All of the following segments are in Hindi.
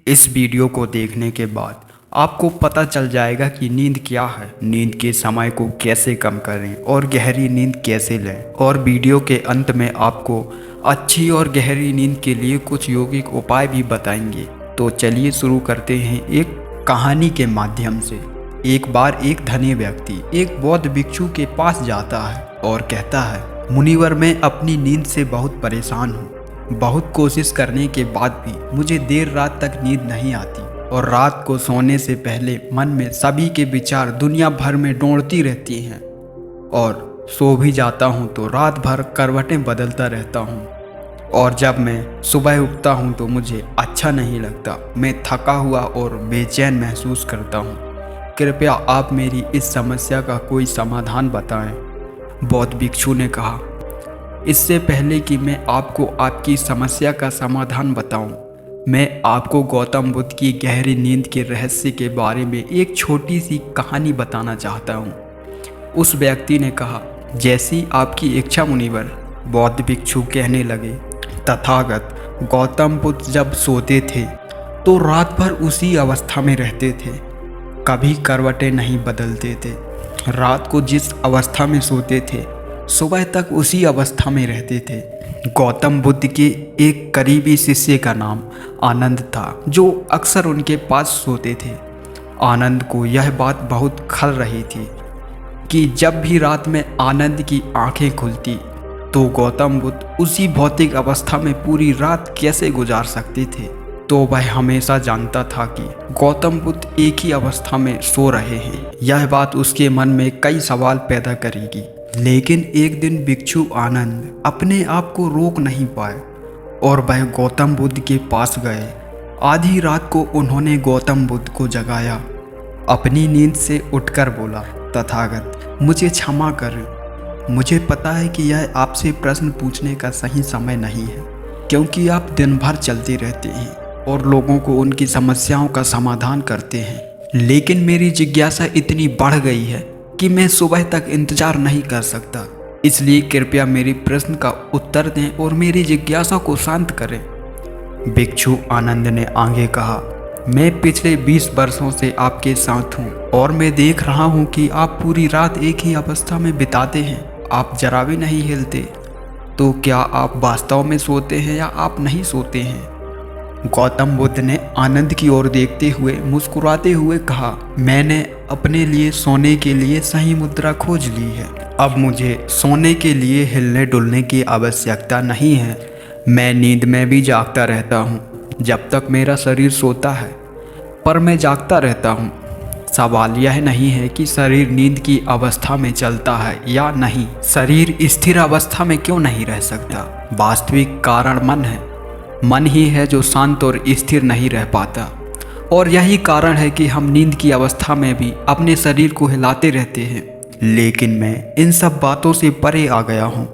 इस वीडियो को देखने के बाद आपको पता चल जाएगा कि नींद क्या है, नींद के समय को कैसे कम करें और गहरी नींद कैसे लें। और वीडियो के अंत में आपको अच्छी और गहरी नींद के लिए कुछ यौगिक उपाय भी बताएंगे। तो चलिए शुरू करते हैं एक कहानी के माध्यम से। एक बार एक धनी व्यक्ति एक बौद्ध भिक्षु के पास जाता है और कहता है, मुनिवर, मैं अपनी नींद से बहुत परेशान हूँ। बहुत कोशिश करने के बाद भी मुझे देर रात तक नींद नहीं आती और रात को सोने से पहले मन में सभी के विचार दुनिया भर में दौड़ती रहती हैं और सो भी जाता हूँ तो रात भर करवटें बदलता रहता हूँ और जब मैं सुबह उठता हूँ तो मुझे अच्छा नहीं लगता। मैं थका हुआ और बेचैन महसूस करता हूँ। कृपया आप मेरी इस समस्या का कोई समाधान बताएं। बौद्ध भिक्षु ने कहा, इससे पहले कि मैं आपको आपकी समस्या का समाधान बताऊं, मैं आपको गौतम बुद्ध की गहरी नींद के रहस्य के बारे में एक छोटी सी कहानी बताना चाहता हूं। उस व्यक्ति ने कहा, जैसी आपकी इच्छा मुनिवर। बौद्ध भिक्षु कहने लगे, तथागत गौतम बुद्ध जब सोते थे तो रात भर उसी अवस्था में रहते थे, कभी करवटें नहीं बदलते थे। रात को जिस अवस्था में सोते थे सुबह तक उसी अवस्था में रहते थे। गौतम बुद्ध के एक करीबी शिष्य का नाम आनंद था, जो अक्सर उनके पास सोते थे। आनंद को यह बात बहुत खल रही थी कि जब भी रात में आनंद की आंखें खुलती तो गौतम बुद्ध उसी भौतिक अवस्था में पूरी रात कैसे गुजार सकते थे। तो वह हमेशा जानता था कि गौतम बुद्ध एक ही अवस्था में सो रहे हैं। यह बात उसके मन में कई सवाल पैदा करेगी। लेकिन एक दिन भिक्षु आनंद अपने आप को रोक नहीं पाए और वह गौतम बुद्ध के पास गए। आधी रात को उन्होंने गौतम बुद्ध को जगाया। अपनी नींद से उठकर बोला, तथागत मुझे क्षमा करें। मुझे पता है कि यह आपसे प्रश्न पूछने का सही समय नहीं है, क्योंकि आप दिन भर चलते रहते हैं और लोगों को उनकी समस्याओं का समाधान करते हैं। लेकिन मेरी जिज्ञासा इतनी बढ़ गई है कि मैं सुबह तक इंतजार नहीं कर सकता। इसलिए कृपया मेरी प्रश्न का उत्तर दें और मेरी जिज्ञासा को शांत करें। भिक्षु आनंद ने आगे कहा, मैं पिछले 20 वर्षों से आपके साथ हूँ और मैं देख रहा हूँ कि आप पूरी रात एक ही अवस्था में बिताते हैं। आप जरा भी नहीं हिलते। तो क्या आप वास्तव में सोते हैं या आप नहीं सोते हैं? गौतम बुद्ध ने आनंद की ओर देखते हुए मुस्कुराते हुए कहा, मैंने अपने लिए सोने के लिए सही मुद्रा खोज ली है। अब मुझे सोने के लिए हिलने डुलने की आवश्यकता नहीं है। मैं नींद में भी जागता रहता हूँ जब तक मेरा शरीर सोता है, पर मैं जागता रहता हूँ। सवाल यह नहीं है कि शरीर नींद की अवस्था में चलता है या नहीं। शरीर स्थिर अवस्था में क्यों नहीं रह सकता? वास्तविक कारण मन है। मन ही है जो शांत और स्थिर नहीं रह पाता। और यही कारण है कि हम नींद की अवस्था में भी अपने शरीर को हिलाते रहते हैं। लेकिन मैं इन सब बातों से परे आ गया हूँ।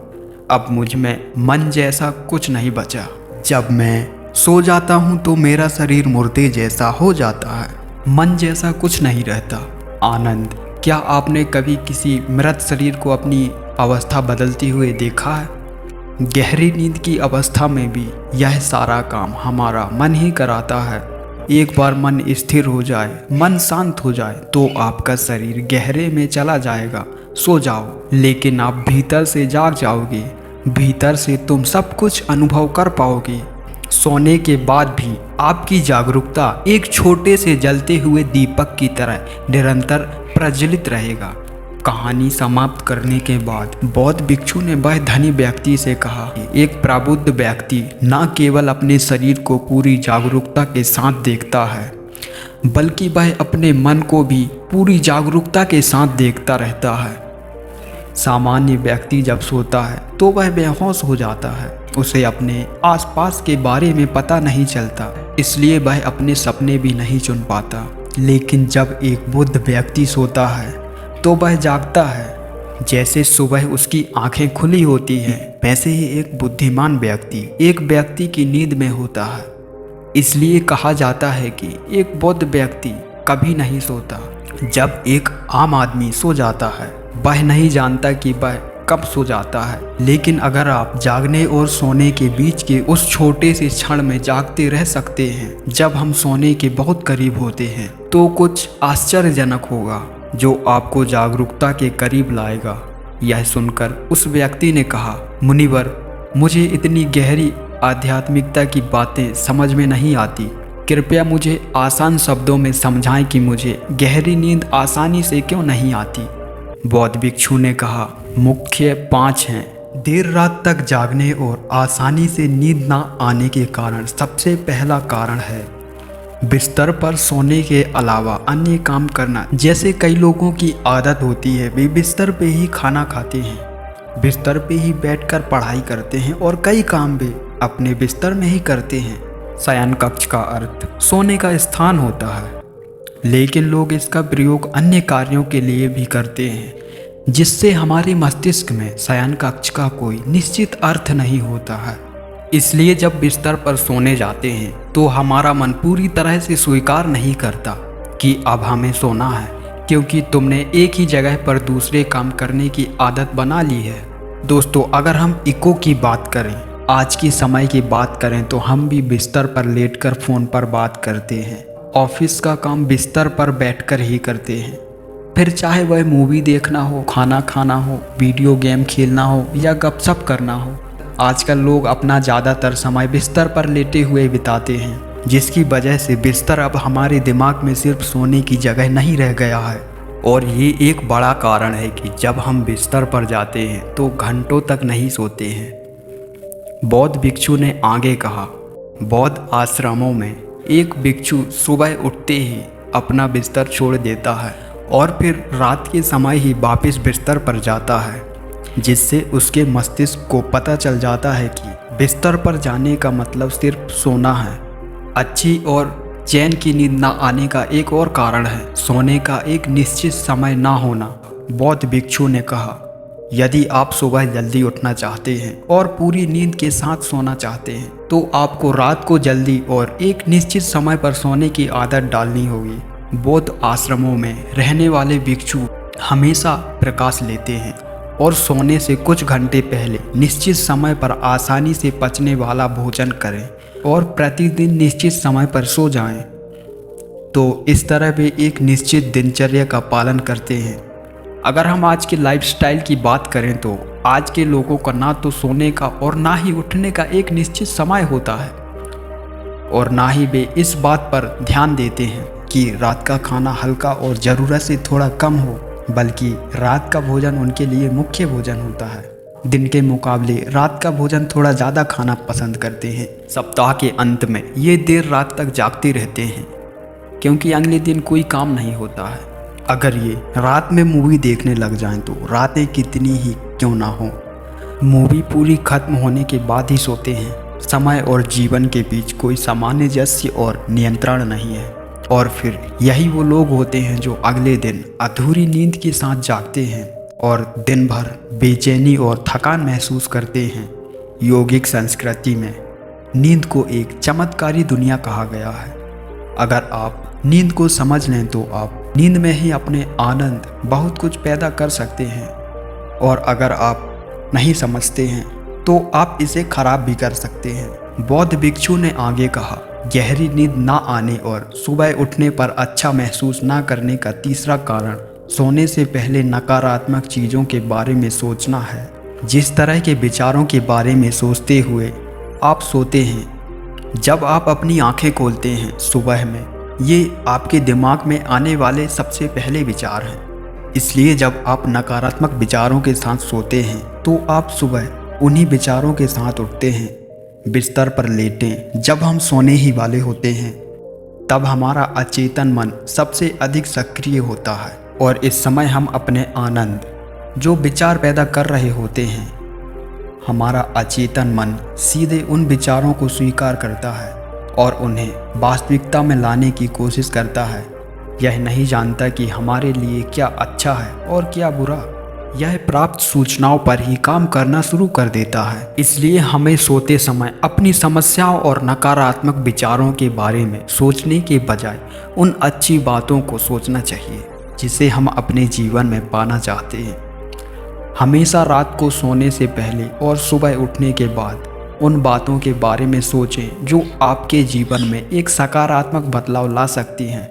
अब मुझ में मन जैसा कुछ नहीं बचा। जब मैं सो जाता हूँ तो मेरा शरीर मुर्दे जैसा हो जाता है, मन जैसा कुछ नहीं रहता। आनंद, क्या आपने कभी किसी मृत शरीर को अपनी अवस्था बदलती हुए देखा है? गहरी नींद की अवस्था में भी यह सारा काम हमारा मन ही कराता है। एक बार मन स्थिर हो जाए, मन शांत हो जाए तो आपका शरीर गहरे में चला जाएगा। सो जाओ, लेकिन आप भीतर से जाग जाओगे। भीतर से तुम सब कुछ अनुभव कर पाओगे। सोने के बाद भी आपकी जागरूकता एक छोटे से जलते हुए दीपक की तरह निरंतर प्रज्वलित रहेगा। कहानी समाप्त करने के बाद बौद्ध भिक्षु ने वह धनी व्यक्ति से कहा, एक प्रबुद्ध व्यक्ति न केवल अपने शरीर को पूरी जागरूकता के साथ देखता है, बल्कि वह अपने मन को भी पूरी जागरूकता के साथ देखता रहता है। सामान्य व्यक्ति जब सोता है तो वह बेहोश हो जाता है। उसे अपने आसपास के बारे में पता नहीं चलता, इसलिए वह अपने सपने भी नहीं चुन पाता। लेकिन जब एक बुद्ध व्यक्ति सोता है तो वह जागता है। जैसे सुबह उसकी आंखें खुली होती हैं, वैसे ही एक बुद्धिमान व्यक्ति एक व्यक्ति की नींद में होता है। इसलिए कहा जाता है कि एक बुद्ध व्यक्ति कभी नहीं सोता। जब एक आम आदमी सो जाता है, वह नहीं जानता कि वह कब सो जाता है, लेकिन अगर आप जागने और सोने के बीच के उस छोटे से क्षण में जागते रह सकते हैं जब हम सोने के बहुत करीब होते हैं, तो कुछ आश्चर्यजनक होगा जो आपको जागरूकता के करीब लाएगा। यह सुनकर उस व्यक्ति ने कहा, मुनिवर, मुझे इतनी गहरी आध्यात्मिकता की बातें समझ में नहीं आती। कृपया मुझे आसान शब्दों में समझाएं कि मुझे गहरी नींद आसानी से क्यों नहीं आती। बौद्ध भिक्षु ने कहा, मुख्य 5 हैं। देर रात तक जागने और आसानी से नींद ना आने के कारण सबसे पहला कारण है बिस्तर पर सोने के अलावा अन्य काम करना। जैसे कई लोगों की आदत होती है, वे बिस्तर पे ही खाना खाते हैं, बिस्तर पे ही बैठकर पढ़ाई करते हैं और कई काम भी अपने बिस्तर में ही करते हैं। शयन कक्ष का अर्थ सोने का स्थान होता है, लेकिन लोग इसका प्रयोग अन्य कार्यों के लिए भी करते हैं, जिससे हमारे मस्तिष्क में शयन कक्ष का कोई निश्चित अर्थ नहीं होता है। इसलिए जब बिस्तर पर सोने जाते हैं तो हमारा मन पूरी तरह से स्वीकार नहीं करता कि अब हमें सोना है, क्योंकि तुमने एक ही जगह पर दूसरे काम करने की आदत बना ली है। दोस्तों, अगर हम इको की बात करें, आज की समय की बात करें, तो हम भी बिस्तर पर लेटकर फ़ोन पर बात करते हैं। ऑफिस का काम बिस्तर पर बैठकर ही करते हैं, फिर चाहे वह मूवी देखना हो, खाना खाना हो, वीडियो गेम खेलना हो या गपशप करना हो। आजकल लोग अपना ज़्यादातर समय बिस्तर पर लेटे हुए बिताते हैं, जिसकी वजह से बिस्तर अब हमारे दिमाग में सिर्फ सोने की जगह नहीं रह गया है। और ये एक बड़ा कारण है कि जब हम बिस्तर पर जाते हैं तो घंटों तक नहीं सोते हैं। बौद्ध भिक्षु ने आगे कहा, बौद्ध आश्रमों में एक भिक्षु सुबह उठते ही अपना बिस्तर छोड़ देता है और फिर रात के समय ही वापस बिस्तर पर जाता है, जिससे उसके मस्तिष्क को पता चल जाता है कि बिस्तर पर जाने का मतलब सिर्फ सोना है। अच्छी और चैन की नींद ना आने का एक और कारण है सोने का एक निश्चित समय ना होना। बौद्ध भिक्षु ने कहा, यदि आप सुबह जल्दी उठना चाहते हैं और पूरी नींद के साथ सोना चाहते हैं, तो आपको रात को जल्दी और एक निश्चित समय पर सोने की आदत डालनी होगी। बौद्ध आश्रमों में रहने वाले भिक्षु हमेशा प्रकाश लेते हैं और सोने से कुछ घंटे पहले निश्चित समय पर आसानी से पचने वाला भोजन करें और प्रतिदिन निश्चित समय पर सो जाएं। तो इस तरह वे एक निश्चित दिनचर्या का पालन करते हैं। अगर हम आज की लाइफस्टाइल की बात करें तो आज के लोगों का ना तो सोने का और ना ही उठने का एक निश्चित समय होता है, और ना ही वे इस बात पर ध्यान देते हैं कि रात का खाना हल्का और ज़रूरत से थोड़ा कम हो, बल्कि रात का भोजन उनके लिए मुख्य भोजन होता है। दिन के मुकाबले रात का भोजन थोड़ा ज़्यादा खाना पसंद करते हैं। सप्ताह के अंत में ये देर रात तक जागते रहते हैं, क्योंकि अगले दिन कोई काम नहीं होता है। अगर ये रात में मूवी देखने लग जाएं तो रातें कितनी ही क्यों ना हो, मूवी पूरी खत्म होने के बाद ही सोते हैं। समय और जीवन के बीच कोई सामंजस्य और नियंत्रण नहीं है, और फिर यही वो लोग होते हैं जो अगले दिन अधूरी नींद के साथ जागते हैं और दिन भर बेचैनी और थकान महसूस करते हैं। योगिक संस्कृति में नींद को एक चमत्कारी दुनिया कहा गया है। अगर आप नींद को समझ लें तो आप नींद में ही अपने आनंद बहुत कुछ पैदा कर सकते हैं, और अगर आप नहीं समझते हैं तो आप इसे खराब भी कर सकते हैं। बौद्ध भिक्षु ने आगे कहा, गहरी नींद ना आने और सुबह उठने पर अच्छा महसूस ना करने का तीसरा कारण सोने से पहले नकारात्मक चीज़ों के बारे में सोचना है। जिस तरह के विचारों के बारे में सोचते हुए आप सोते हैं, जब आप अपनी आंखें खोलते हैं सुबह में, ये आपके दिमाग में आने वाले सबसे पहले विचार हैं। इसलिए जब आप नकारात्मक विचारों के साथ सोते हैं तो आप सुबह उन्हीं विचारों के साथ उठते हैं। बिस्तर पर लेटें जब हम सोने ही वाले होते हैं, तब हमारा अचेतन मन सबसे अधिक सक्रिय होता है, और इस समय हम अपने आनंद जो विचार पैदा कर रहे होते हैं, हमारा अचेतन मन सीधे उन विचारों को स्वीकार करता है और उन्हें वास्तविकता में लाने की कोशिश करता है। यह नहीं जानता कि हमारे लिए क्या अच्छा है और क्या बुरा। यह प्राप्त सूचनाओं पर ही काम करना शुरू कर देता है। इसलिए हमें सोते समय अपनी समस्याओं और नकारात्मक विचारों के बारे में सोचने के बजाय उन अच्छी बातों को सोचना चाहिए जिसे हम अपने जीवन में पाना चाहते हैं। हमेशा रात को सोने से पहले और सुबह उठने के बाद उन बातों के बारे में सोचें जो आपके जीवन में एक सकारात्मक बदलाव ला सकती हैं।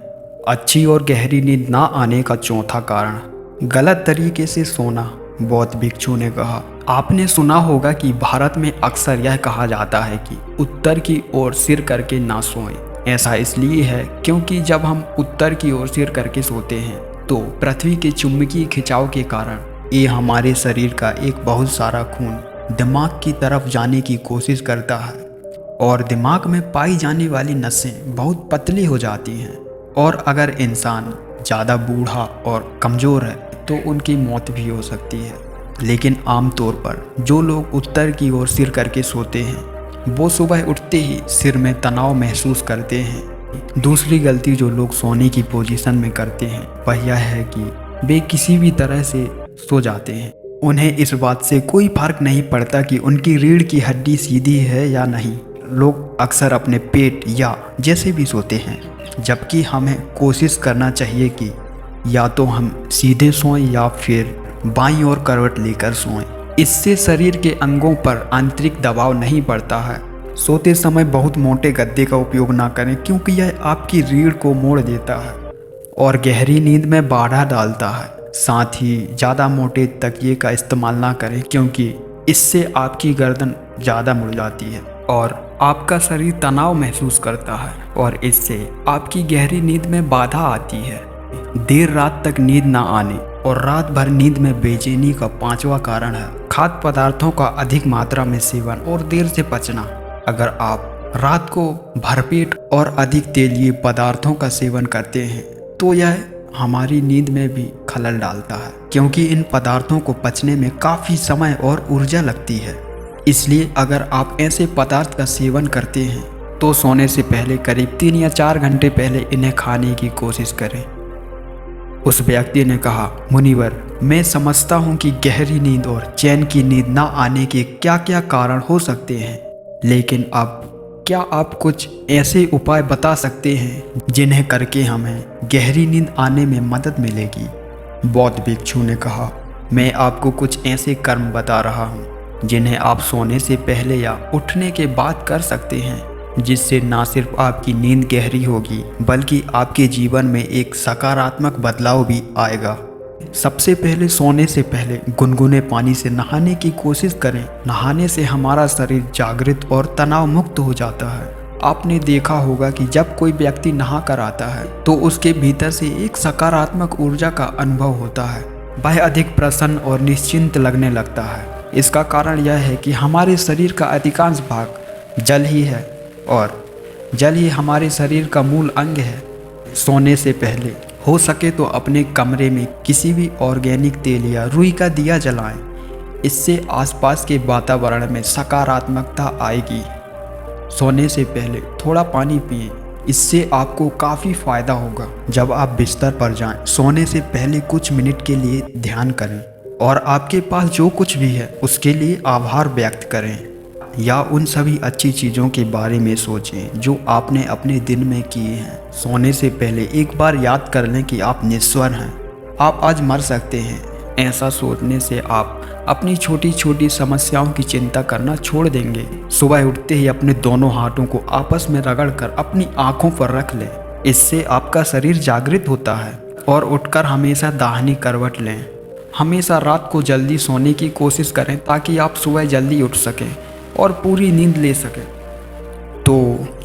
अच्छी और गहरी नींद ना आने का चौथा कारण गलत तरीके से सोना। बौद्ध भिक्षु ने कहा, आपने सुना होगा कि भारत में अक्सर यह कहा जाता है कि उत्तर की ओर सिर करके ना सोएं। ऐसा इसलिए है क्योंकि जब हम उत्तर की ओर सिर करके सोते हैं तो पृथ्वी के चुंबकीय खिंचाव के कारण ये हमारे शरीर का एक बहुत सारा खून दिमाग की तरफ जाने की कोशिश करता है और दिमाग में पाई जाने वाली नसें बहुत पतली हो जाती हैं। और अगर इंसान ज़्यादा बूढ़ा और कमज़ोर है तो उनकी मौत भी हो सकती है। लेकिन आमतौर पर जो लोग उत्तर की ओर सिर करके सोते हैं वो सुबह उठते ही सिर में तनाव महसूस करते हैं। दूसरी गलती जो लोग सोने की पोजीशन में करते हैं वह यह है कि वे किसी भी तरह से सो जाते हैं। उन्हें इस बात से कोई फर्क नहीं पड़ता कि उनकी रीढ़ की हड्डी सीधी है या नहीं। लोग अक्सर अपने पेट या जैसे भी सोते हैं, जबकि हमें कोशिश करना चाहिए कि या तो हम सीधे सोएं या फिर बाईं ओर करवट लेकर सोएं। इससे शरीर के अंगों पर आंतरिक दबाव नहीं पड़ता है। सोते समय बहुत मोटे गद्दे का उपयोग ना करें क्योंकि यह आपकी रीढ़ को मोड़ देता है और गहरी नींद में बाधा डालता है। साथ ही ज़्यादा मोटे तकिए का इस्तेमाल ना करें क्योंकि इससे आपकी गर्दन ज़्यादा मुड़ जाती है और आपका शरीर तनाव महसूस करता है और इससे आपकी गहरी नींद में बाधा आती है। देर रात तक नींद ना आने और रात भर नींद में बेचैनी का पांचवा कारण है खाद्य पदार्थों का अधिक मात्रा में सेवन और देर से पचना। अगर आप रात को भरपेट और अधिक तेलीय पदार्थों का सेवन करते हैं तो यह हमारी नींद में भी खलल डालता है क्योंकि इन पदार्थों को पचने में काफ़ी समय और ऊर्जा लगती है। इसलिए अगर आप ऐसे पदार्थ का सेवन करते हैं तो सोने से पहले करीब 3 या 4 घंटे पहले इन्हें खाने की कोशिश करें। उस व्यक्ति ने कहा, मुनिवर, मैं समझता हूँ कि गहरी नींद और चैन की नींद ना आने के क्या क्या कारण हो सकते हैं, लेकिन अब क्या आप कुछ ऐसे उपाय बता सकते हैं जिन्हें करके हमें गहरी नींद आने में मदद मिलेगी? बौद्ध भिक्षु ने कहा, मैं आपको कुछ ऐसे कर्म बता रहा हूँ जिन्हें आप सोने से पहले या उठने के बाद कर सकते हैं, जिससे ना सिर्फ आपकी नींद गहरी होगी बल्कि आपके जीवन में एक सकारात्मक बदलाव भी आएगा। सबसे पहले सोने से पहले गुनगुने पानी से नहाने की कोशिश करें। नहाने से हमारा शरीर जागृत और तनाव मुक्त हो जाता है। आपने देखा होगा कि जब कोई व्यक्ति नहा कर आता है तो उसके भीतर से एक सकारात्मक ऊर्जा का अनुभव होता है। वह अधिक प्रसन्न और निश्चिंत लगने लगता है। इसका कारण यह है कि हमारे शरीर का अधिकांश भाग जल ही है और जल ही हमारे शरीर का मूल अंग है। सोने से पहले हो सके तो अपने कमरे में किसी भी ऑर्गेनिक तेल या रुई का दिया जलाएं। इससे आसपास के वातावरण में सकारात्मकता आएगी। सोने से पहले थोड़ा पानी पिएं, इससे आपको काफ़ी फ़ायदा होगा। जब आप बिस्तर पर जाएं, सोने से पहले कुछ मिनट के लिए ध्यान करें और आपके पास जो कुछ भी है उसके लिए आभार व्यक्त करें या उन सभी अच्छी चीज़ों के बारे में सोचें जो आपने अपने दिन में किए हैं। सोने से पहले एक बार याद कर लें कि आप निस्वर हैं, आप आज मर सकते हैं। ऐसा सोचने से आप अपनी छोटी छोटी समस्याओं की चिंता करना छोड़ देंगे। सुबह उठते ही अपने दोनों हाथों को आपस में रगड़कर अपनी आंखों पर रख लें। इससे आपका शरीर जागृत होता है। और उठकर हमेशा दाहिनी करवट लें। हमेशा रात को जल्दी सोने की कोशिश करें ताकि आप सुबह जल्दी उठ सकें और पूरी नींद ले सकें। तो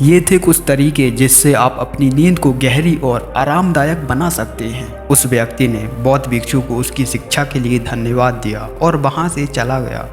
ये थे कुछ तरीके जिससे आप अपनी नींद को गहरी और आरामदायक बना सकते हैं। उस व्यक्ति ने बौद्ध भिक्षु को उसकी शिक्षा के लिए धन्यवाद दिया और वहाँ से चला गया।